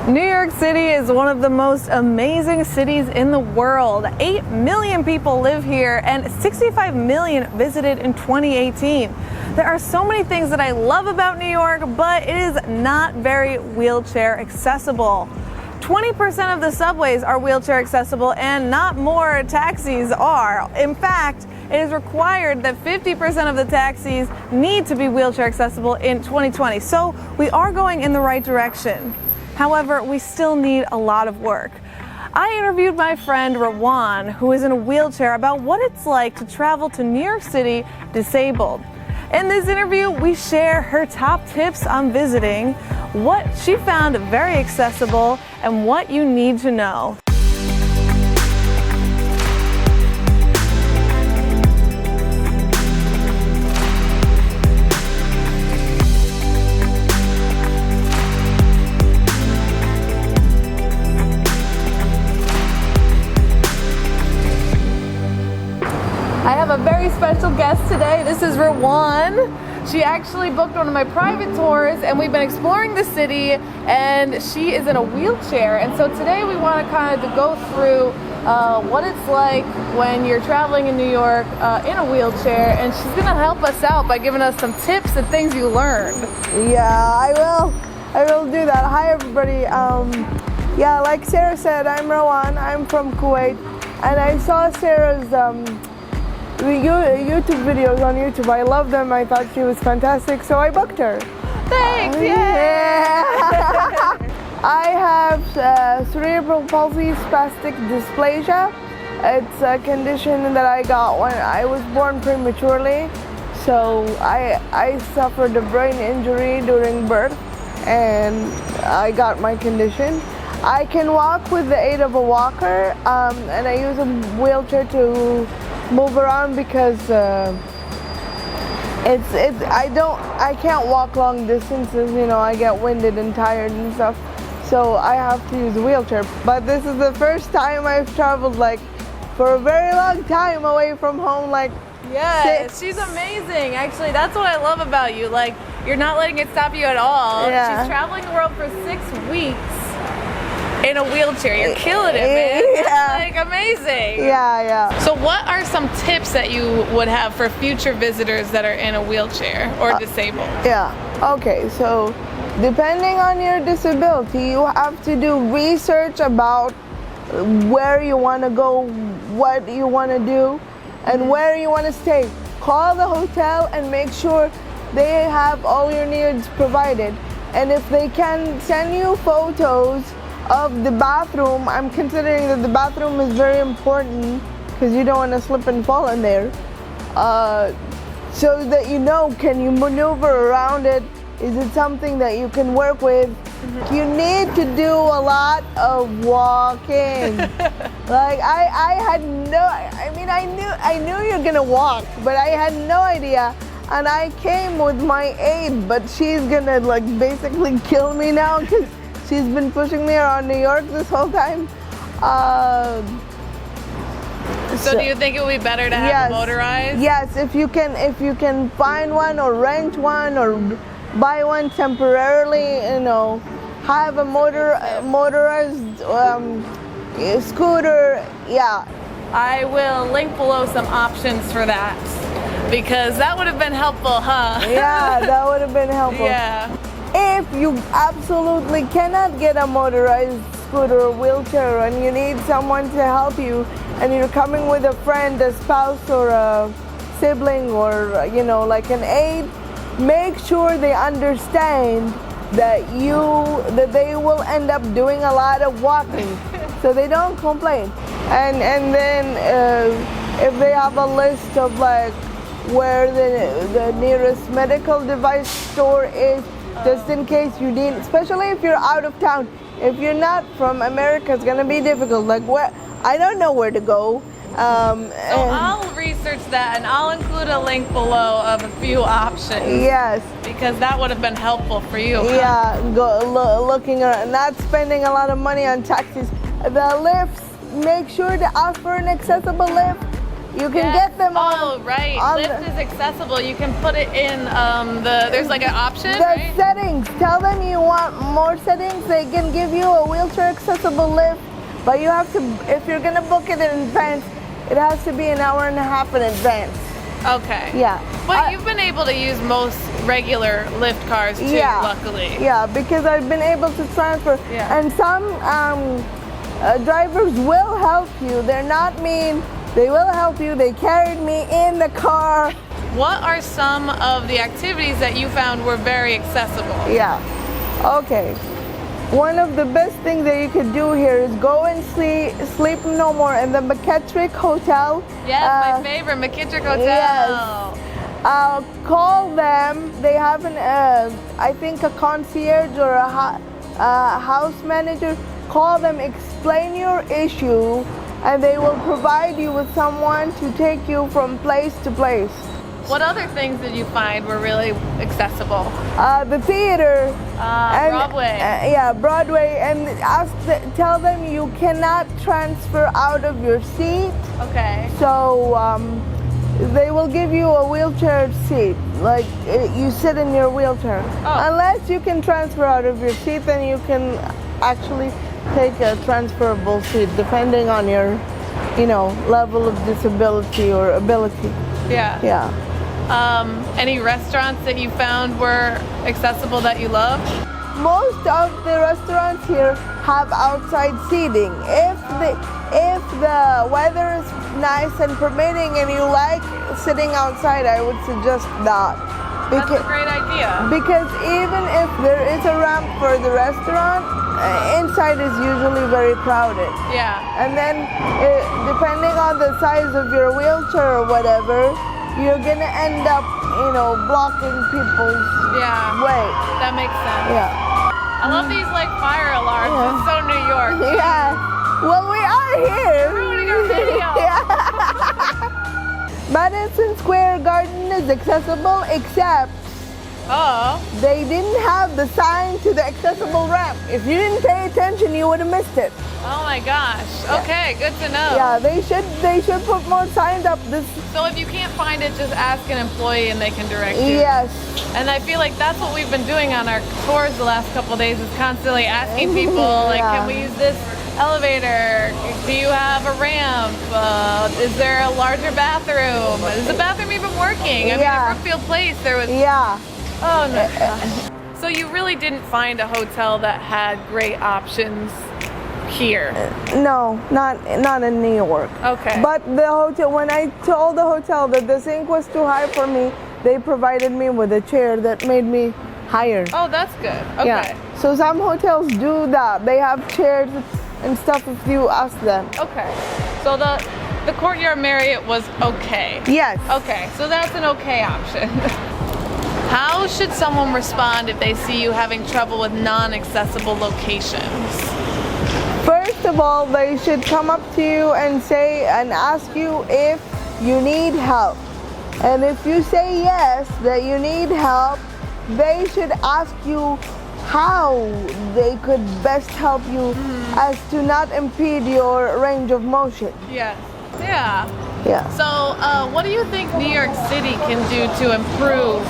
New York City is one of the most amazing cities in the world. 8 million people live here and 65 million visited in 2018. There are so many things that I love about New York, but it is not very wheelchair accessible. 20% of the subways are wheelchair accessible and not more taxis are. In fact, it is required that 50% of the taxis need to be wheelchair accessible in 2020. So we are going in the right direction. However, we still need a lot of work. I interviewed my friend Rawan, who is in a wheelchair, about what it's like to travel to New York City disabled. In this interview, we share her top tips on visiting, what she found very accessible, and what you need to know. I have a very special guest today. This is Rawan. She actually booked one of my private tours and we've been exploring the city, and she is in a wheelchair. And so today we want to kind of go through what it's like when you're traveling in New York in a wheelchair, and she's going to help us out by giving us some tips and things you learned. Yeah, I will do that. Hi everybody. Yeah, like Sarah said, I'm Rawan. I'm from Kuwait, and I saw Sarah's YouTube videos on YouTube. I love them. I thought she was fantastic, so I booked her. Thanks. Yeah. I have cerebral palsy, spastic dysplasia. It's a condition that I got when I was born prematurely. So I suffered a brain injury during birth, and I got my condition. I can walk with the aid of a walker, and I use a wheelchair to move around because I can't walk long distances, you know. I get winded and tired and stuff, so I have to use a wheelchair. But this is the first time I've traveled like for a very long time away from home. Like, yes, she's amazing. Actually, that's what I love about you. Like, you're not letting it stop you at all. Yeah. She's traveling the world for 6 weeks in a wheelchair. You're killing it, man. Yeah. That's like amazing. Yeah. So what are some tips that you would have for future visitors that are in a wheelchair or disabled? Yeah, okay, so depending on your disability, you have to do research about where you want to go, what you want to do, and where you want to stay. Call the hotel and make sure they have all your needs provided. And if they can send you photos of the bathroom, I'm considering that the bathroom is very important because you don't want to slip and fall in there, so that you know, can you maneuver around it? Is it something that you can work with? Mm-hmm. You need to do a lot of walking. Like I knew you're gonna walk, but I had no idea. And I came with my aide, but she's gonna like basically kill me now because she's been pushing me around New York this whole time. So do you think it would be better to have a motorized? Yes, if you can find one or rent one or buy one temporarily, you know, have a motorized scooter. Yeah. I will link below some options for that, because that would have been helpful, huh? Yeah, that would have been helpful. Yeah. If you absolutely cannot get a motorized scooter or wheelchair and you need someone to help you, and you're coming with a friend, a spouse, or a sibling, or you know, like an aide, make sure they understand that they will end up doing a lot of walking, so they don't complain. And then if they have a list of like where the nearest medical device store is, just in case you need, especially if you're out of town. If you're not from America, it's gonna be difficult. Like, where, I don't know where to go. So I'll research that and I'll include a link below of a few options. Yes. Because that would have been helpful for you. Yeah, looking around, not spending a lot of money on taxis. The lifts, make sure to ask for an accessible lift. You can get them on. Oh, right. on Lift is accessible. You can put it in there's like an option, the right? settings. Tell them you want more settings. They can give you a wheelchair accessible lift, but you have to, if you're gonna book it in advance, it has to be an hour and a half in advance. Okay. Yeah. But you've been able to use most regular lift cars too, luckily. Yeah, because I've been able to transfer. Yeah. And some drivers will help you. They're not mean. They will help you. They carried me in the car. What are some of the activities that you found were very accessible? Yeah. Okay. One of the best things that you could do here is go and sleep no more in the McKittrick Hotel. Yes, my favorite, McKittrick Hotel. Yes. Call them. They have I think a concierge or a house manager. Call them, explain your issue, and they will provide you with someone to take you from place to place. What other things did you find were really accessible? The theater. Broadway. Broadway, and tell them you cannot transfer out of your seat. Okay. So they will give you a wheelchair seat, like you sit in your wheelchair. Oh. Unless you can transfer out of your seat, then you can actually take a transferable seat, depending on your, level of disability or ability. Yeah. Yeah. Any restaurants that you found were accessible that you loved? Most of the restaurants here have outside seating. If the weather is nice and permitting and you like sitting outside, I would suggest that. That's a great idea. Because even if there is a ramp for the restaurant, inside is usually very crowded. Yeah. And then depending on the size of your wheelchair or whatever, you're gonna end up, blocking people's way. That makes sense. Yeah. I love these like fire alarms. It's so New York. Yeah. Well, we are here. Ruining our video. Yeah. Madison Square Garden is accessible, except they didn't have the sign to the accessible ramp. If you didn't pay attention, you would have missed it. Oh my gosh. Okay, good to know. Yeah, they should put more signs up. So if you can't find it, just ask an employee and they can direct you. Yes. And I feel like that's what we've been doing on our tours the last couple of days, is constantly asking people, like, can we use this elevator? Do you have a ramp? Is there a larger bathroom? Is the bathroom even working? I mean, at Brookfield Place, there was... Yeah. Oh, no. Gosh. So you really didn't find a hotel that had great options here? No, not in New York. Okay. But the hotel, when I told the hotel that the sink was too high for me, they provided me with a chair that made me higher. Oh, that's good. Okay. Yeah. So some hotels do that. They have chairs and stuff if you ask them. Okay. So the Courtyard Marriott was okay? Yes. Okay, so that's an okay option. How should someone respond if they see you having trouble with non-accessible locations? First of all, they should come up to you and ask you if you need help. And if you say yes, that you need help, they should ask you how they could best help you as to not impede your range of motion. Yes. Yeah. Yeah. So what do you think New York City can do to improve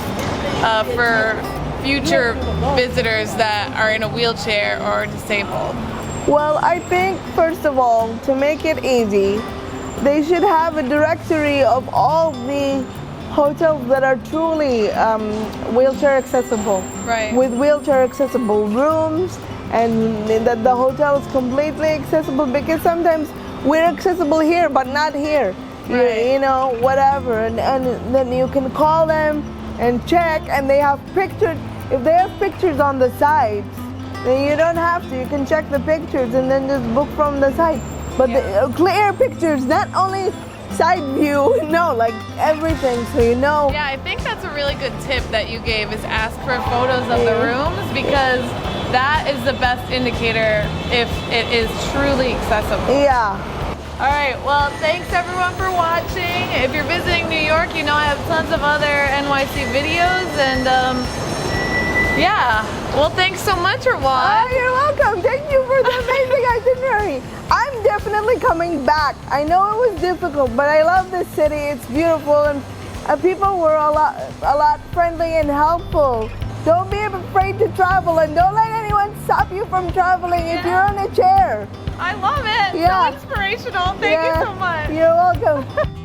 for future visitors that are in a wheelchair or disabled? Well, I think first of all, to make it easy, they should have a directory of all the hotels that are truly wheelchair accessible. Right. With wheelchair accessible rooms, and that the hotel is completely accessible, because sometimes we're accessible here but not here. Right. Whatever, and then you can call them and check, and they have pictures. If they have pictures on the sides, then you don't have to. You can check the pictures and then just book from the side. But the clear pictures, not only side view, like everything, so you know. Yeah, I think that's a really good tip that you gave, is ask for photos of the rooms, because that is the best indicator if it is truly accessible. Yeah. All right, well, thanks everyone for watching. If you're visiting New York, I have tons of other NYC videos, and well, thanks so much, Rawan. Oh, you're welcome. Thank you for the amazing itinerary. I'm definitely definitely coming back. I know it was difficult, but I love this city. It's beautiful, and people were a lot friendly and helpful. Don't be afraid to travel, and don't let anyone stop you from traveling if you're on a chair. I love it. Yeah. So inspirational. Thank you so much. You're welcome.